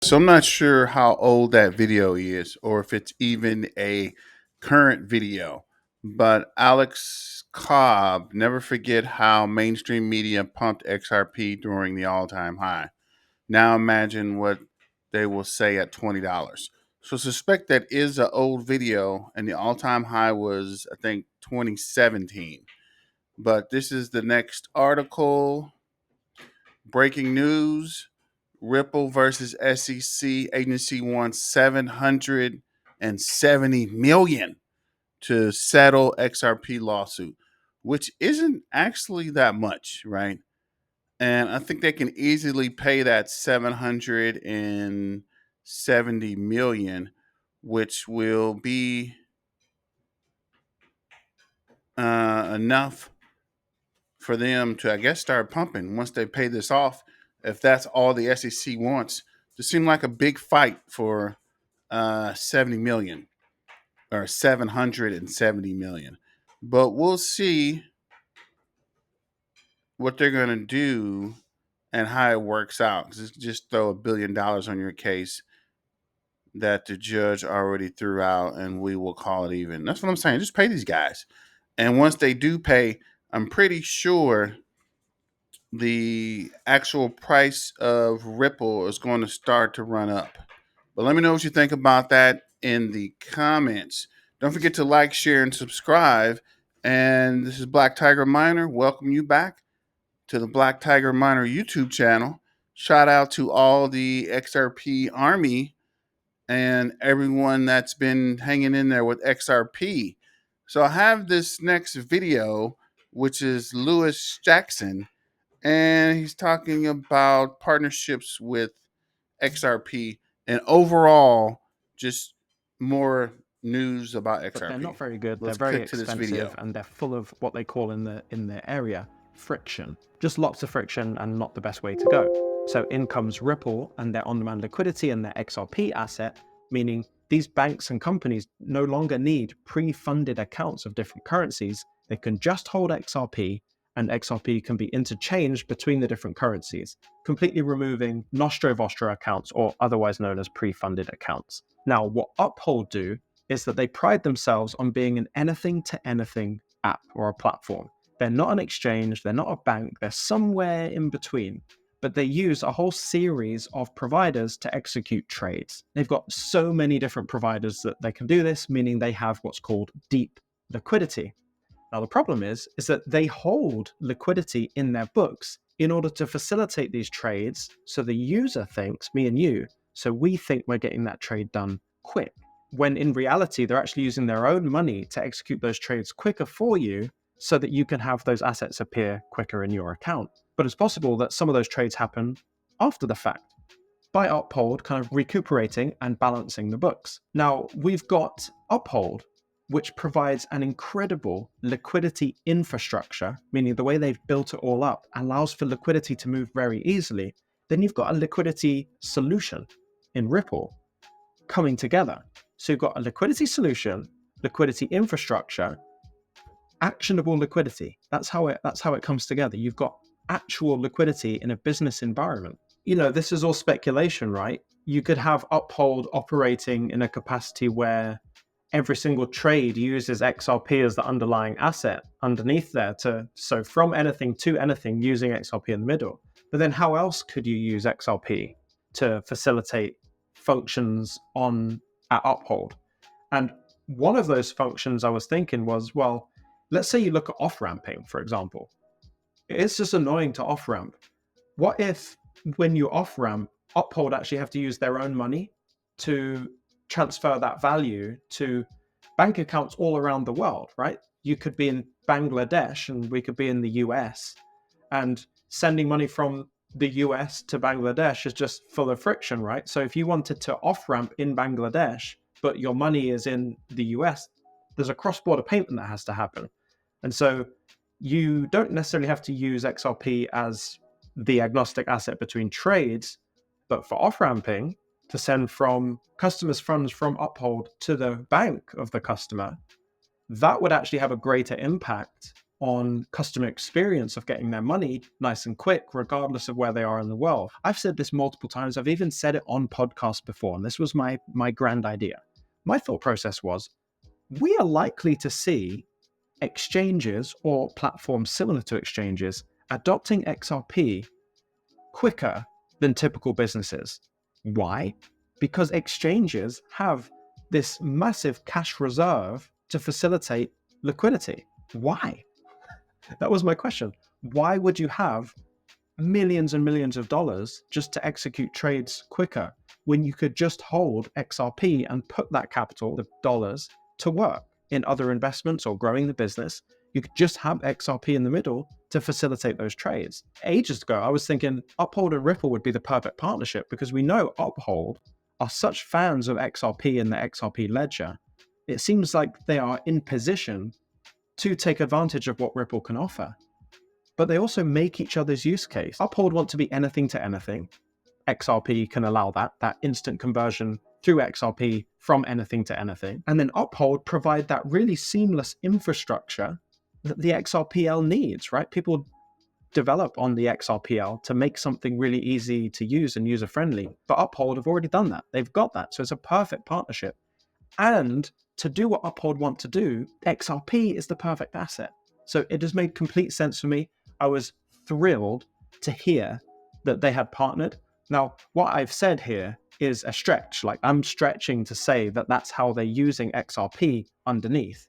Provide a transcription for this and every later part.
So I'm not sure how old that video is or if it's even a current video. But Alex Cobb, never forget how mainstream media pumped XRP during the all-time high. Now imagine what they will say at $20. So suspect that is an old video, and the all-time high was, I think, 2017. But this is the next article. Breaking news: Ripple versus SEC. Agency wants 770 million to settle XRP lawsuit, which isn't actually that much, right? And I think they can easily pay that 770 million, which will be enough for them to, I guess, start pumping once they pay this off. If that's all the SEC wants, to seem like a big fight for 70 million or 770 million. But we'll see what they're going to do and how it works out. Because just throw $1 billion on your case that the judge already threw out, and we will call it even. That's what I'm saying. Just pay these guys. And once they do pay, I'm pretty sure the actual price of Ripple is going to start to run up. But let me know what you think about that in the comments. Don't forget to like, share, and subscribe. And this is Black Tiger Miner. Welcome you back to the Black Tiger Miner YouTube channel. Shout out to all the XRP army and everyone that's been hanging in there with XRP. So I have this next video, which is Lewis Jackson, and he's talking about partnerships with XRP and overall just more news about XRP. But they're not very good. Let's They're very click to this expensive, video. and they're full of what they call in the area friction. Just lots of friction, and not the best way to go. So in comes Ripple and their on-demand liquidity and their XRP asset, meaning these banks and companies no longer need pre-funded accounts of different currencies. They can just hold XRP, and XRP can be interchanged between the different currencies, completely removing Nostro Vostro accounts, or otherwise known as pre-funded accounts. Now, what Uphold do is that they pride themselves on being an anything-to-anything app or a platform. They're not an exchange, they're not a bank, they're somewhere in between, but they use a whole series of providers to execute trades. They've got so many different providers that they can do this, meaning they have what's called deep liquidity. Now, the problem is that they hold liquidity in their books in order to facilitate these trades, so the user thinks, me and you, so we think we're getting that trade done quick, when in reality, they're actually using their own money to execute those trades quicker for you so that you can have those assets appear quicker in your account. But it's possible that some of those trades happen after the fact, by Uphold kind of recuperating and balancing the books. Now, we've got Uphold, which provides an incredible liquidity infrastructure, meaning the way they've built it all up allows for liquidity to move very easily. Then you've got a liquidity solution in Ripple coming together. So you've got a liquidity solution, liquidity infrastructure, actionable liquidity. That's how it comes together. You've got actual liquidity in a business environment. You know, this is all speculation, right? You could have Uphold operating in a capacity where every single trade uses XRP as the underlying asset underneath there, so from anything to anything using XRP in the middle. But then how else could you use XRP to facilitate functions at Uphold? And one of those functions I was thinking was, well, let's say you look at off-ramping, for example. It's just annoying to off-ramp. What if when you off-ramp, Uphold actually have to use their own money to transfer that value to bank accounts all around the world, right? You could be in Bangladesh and we could be in the US, and sending money from the US to Bangladesh is just full of friction, right? So if you wanted to off-ramp in Bangladesh, but your money is in the US, there's a cross-border payment that has to happen. And so you don't necessarily have to use XRP as the agnostic asset between trades, but for off-ramping, to send from customers' funds from Uphold to the bank of the customer, that would actually have a greater impact on customer experience of getting their money nice and quick, regardless of where they are in the world. I've said this multiple times. I've even said it on podcasts before, and this was my grand idea. My thought process was, we are likely to see exchanges or platforms similar to exchanges adopting XRP quicker than typical businesses. Why? Because exchanges have this massive cash reserve to facilitate liquidity. Why? That was my question. Why would you have millions and millions of dollars just to execute trades quicker when you could just hold XRP and put that capital, the dollars, to work in other investments or growing the business? You could just have XRP in the middle to facilitate those trades. Ages ago, I was thinking Uphold and Ripple would be the perfect partnership because we know Uphold are such fans of XRP and the XRP ledger. It seems like they are in position to take advantage of what Ripple can offer. But they also make each other's use case. Uphold want to be anything to anything. XRP can allow that instant conversion through XRP from anything to anything. And then Uphold provide that really seamless infrastructure that the XRPL needs, right? People develop on the XRPL to make something really easy to use and user-friendly. But Uphold have already done that. They've got that. So it's a perfect partnership. And to do what Uphold want to do, XRP is the perfect asset. So it has made complete sense for me. I was thrilled to hear that they had partnered. Now, what I've said here is a stretch. Like, I'm stretching to say that that's how they're using XRP underneath.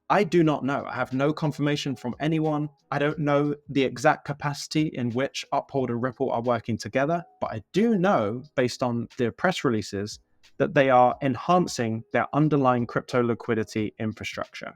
I do not know. I have no confirmation from anyone. I don't know the exact capacity in which Uphold and Ripple are working together, but I do know, based on the press releases, that they are enhancing their underlying crypto liquidity infrastructure.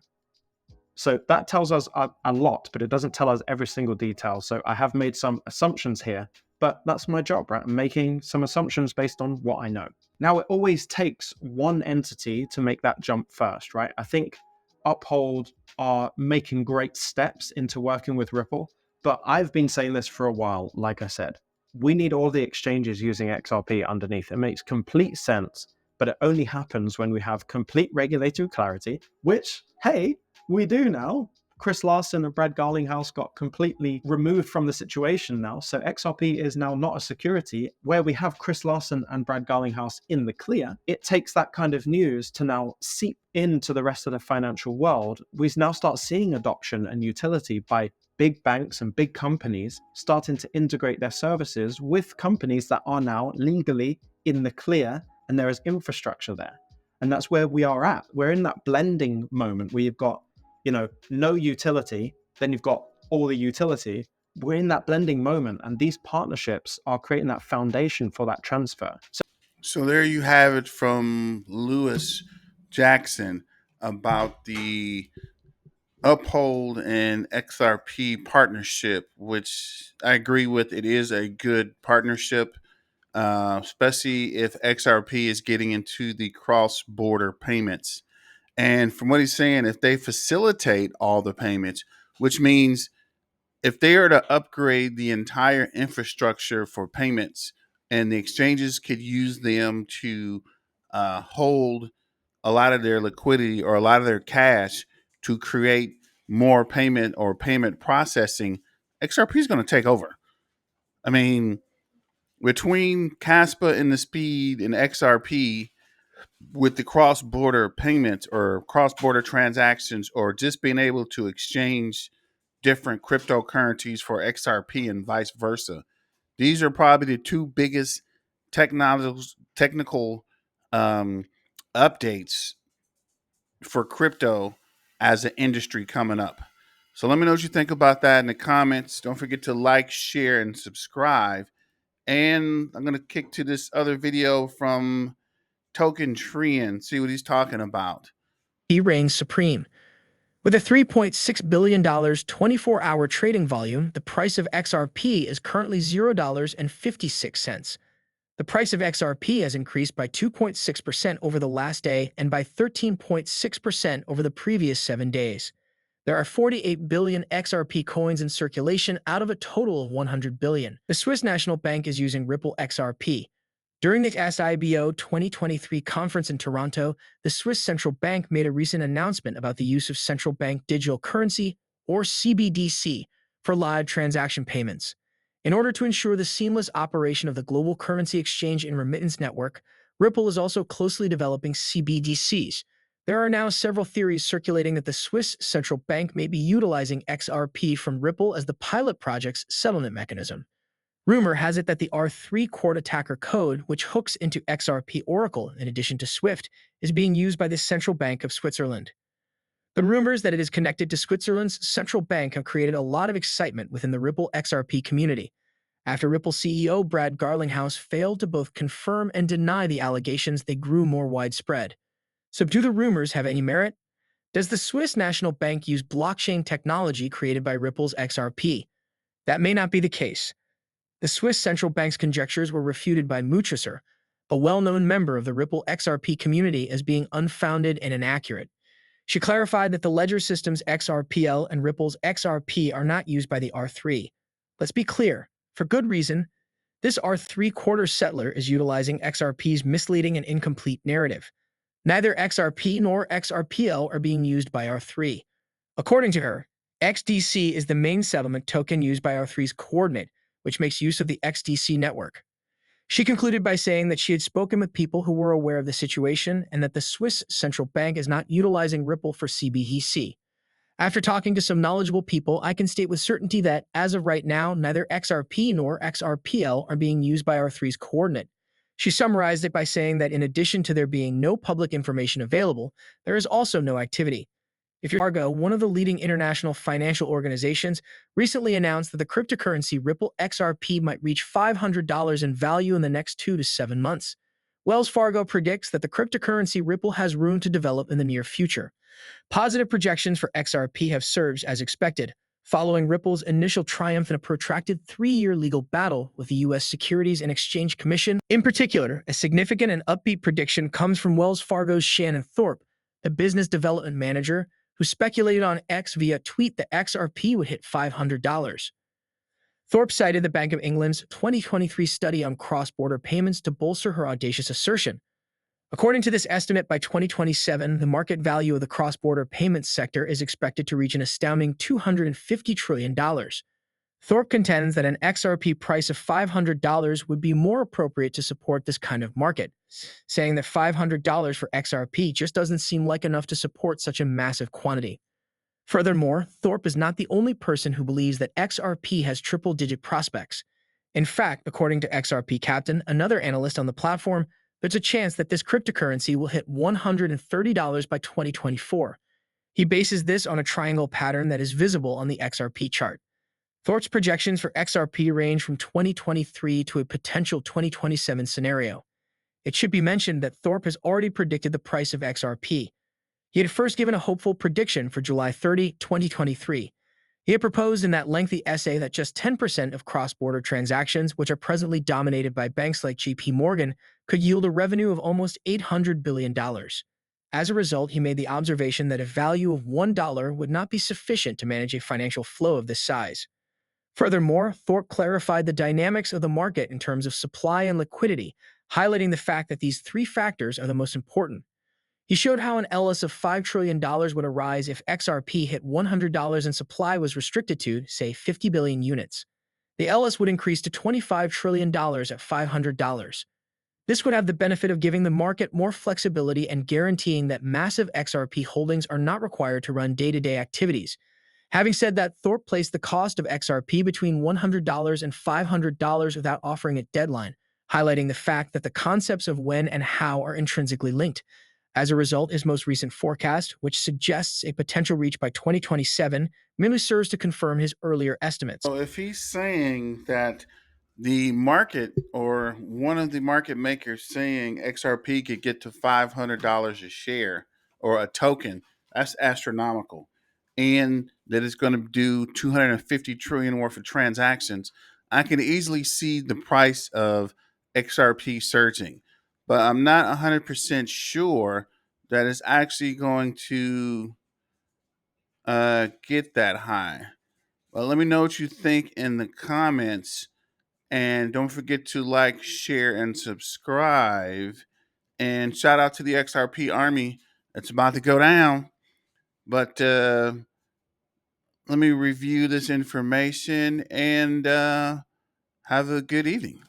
So that tells us a lot, but it doesn't tell us every single detail. So I have made some assumptions here, but that's my job, right? I'm making some assumptions based on what I know. Now, it always takes one entity to make that jump first, right? I think Uphold are making great steps into working with Ripple, but I've been saying this for a while. Like I said, we need all the exchanges using XRP underneath. It makes complete sense, but it only happens when we have complete regulatory clarity, which, hey, we do now. Chris Larsen and Brad Garlinghouse got completely removed from the situation now. So XRP is now not a security. Where we have Chris Larsen and Brad Garlinghouse in the clear, it takes that kind of news to now seep into the rest of the financial world. We now start seeing adoption and utility by big banks and big companies starting to integrate their services with companies that are now legally in the clear, and there is infrastructure there. And that's where we are at. We're in that blending moment where you've got, no utility, then you've got all the utility. We're in that blending moment, and these partnerships are creating that foundation for that transfer. So there you have it from Lewis Jackson about the Uphold and XRP partnership, which I agree with. It is a good partnership, especially if XRP is getting into the cross border payments. And from what he's saying, if they facilitate all the payments, which means if they are to upgrade the entire infrastructure for payments and the exchanges could use them to hold a lot of their liquidity or a lot of their cash to create more payment or payment processing, XRP is going to take over. I mean, between Caspa and the speed and XRP, with the cross border payments or cross border transactions, or just being able to exchange different cryptocurrencies for XRP and vice versa, these are probably the two biggest technical um, updates for crypto as an industry coming up. So let me know what you think about that in the comments. Don't forget to like, share, and subscribe. And I'm going to kick to this other video from Token Tree and see what he's talking about. He reigns supreme. With a $3.6 billion 24-hour trading volume, the price of XRP is currently $0.56. The price of XRP has increased by 2.6% over the last day and by 13.6% over the previous 7 days. There are 48 billion XRP coins in circulation out of a total of 100 billion. The Swiss National Bank is using Ripple XRP. During the SIBO 2023 conference in Toronto, the Swiss Central Bank made a recent announcement about the use of central bank digital currency, or CBDC, for live transaction payments. In order to ensure the seamless operation of the global currency exchange and remittance network, Ripple is also closely developing CBDCs. There are now several theories circulating that the Swiss central bank may be utilizing XRP from Ripple as the pilot project's settlement mechanism. Rumor has it that the R3 court attacker code, which hooks into XRP Oracle in addition to Swift, is being used by the Central Bank of Switzerland. The rumors that it is connected to Switzerland's central bank have created a lot of excitement within the Ripple XRP community. After Ripple CEO Brad Garlinghouse failed to both confirm and deny the allegations, they grew more widespread. So, do the rumors have any merit? Does the Swiss National Bank use blockchain technology created by Ripple's XRP? That may not be the case. The Swiss central bank's conjectures were refuted by Muchesser, a well-known member of the Ripple XRP community, as being unfounded and inaccurate. She clarified that the ledger system's XRPL and Ripple's XRP are not used by the R3. Let's be clear, for good reason, this R3 quarter settler is utilizing XRP's misleading and incomplete narrative. Neither XRP nor XRPL are being used by R3. According to her, XDC is the main settlement token used by R3's coordinate, which makes use of the XDC network. She concluded by saying that she had spoken with people who were aware of the situation and that the Swiss central bank is not utilizing Ripple for CBDC. After talking to some knowledgeable people, I can state with certainty that, as of right now, neither XRP nor XRPL are being used by R3's coordinate. She summarized it by saying that in addition to there being no public information available, there is also no activity. If you're Argo, one of the leading international financial organizations, recently announced that the cryptocurrency Ripple XRP might reach $500 in value in the next 2 to 7 months. Wells Fargo predicts that the cryptocurrency Ripple has room to develop in the near future. Positive projections for XRP have surged as expected, following Ripple's initial triumph in a protracted 3-year legal battle with the U.S. Securities and Exchange Commission. In particular, a significant and upbeat prediction comes from Wells Fargo's Shannon Thorpe, the business development manager, who speculated on X via tweet that XRP would hit $500. Thorpe cited the Bank of England's 2023 study on cross-border payments to bolster her audacious assertion. According to this estimate, by 2027, the market value of the cross-border payments sector is expected to reach an astounding $250 trillion. Thorpe contends that an XRP price of $500 would be more appropriate to support this kind of market, saying that $500 for XRP just doesn't seem like enough to support such a massive quantity. Furthermore, Thorpe is not the only person who believes that XRP has triple-digit prospects. In fact, according to XRP Captain, another analyst on the platform, there's a chance that this cryptocurrency will hit $130 by 2024. He bases this on a triangle pattern that is visible on the XRP chart. Thorpe's projections for XRP range from 2023 to a potential 2027 scenario. It should be mentioned that Thorpe has already predicted the price of XRP. He had first given a hopeful prediction for July 30, 2023. He had proposed in that lengthy essay that just 10% of cross-border transactions, which are presently dominated by banks like JP Morgan, could yield a revenue of almost $800 billion. As a result, he made the observation that a value of $1 would not be sufficient to manage a financial flow of this size. Furthermore, Thorpe clarified the dynamics of the market in terms of supply and liquidity, highlighting the fact that these three factors are the most important. He showed how an LS of $5 trillion would arise if XRP hit $100 and supply was restricted to, say, 50 billion units. The LS would increase to $25 trillion at $500. This would have the benefit of giving the market more flexibility and guaranteeing that massive XRP holdings are not required to run day-to-day activities. Having said that, Thorpe placed the cost of XRP between $100 and $500 without offering a deadline, highlighting the fact that the concepts of when and how are intrinsically linked. As a result, his most recent forecast, which suggests a potential reach by 2027, merely serves to confirm his earlier estimates. So if he's saying that the market or one of the market makers saying XRP could get to $500 a share or a token, that's astronomical. And that it's going to do 250 trillion worth of transactions. I can easily see the price of XRP surging, but I'm not 100% sure that it's actually going to get that high. Well, let me know what you think in the comments. And don't forget to like, share, and subscribe. And shout out to the XRP army. It's about to go down. But let me review this information and have a good evening.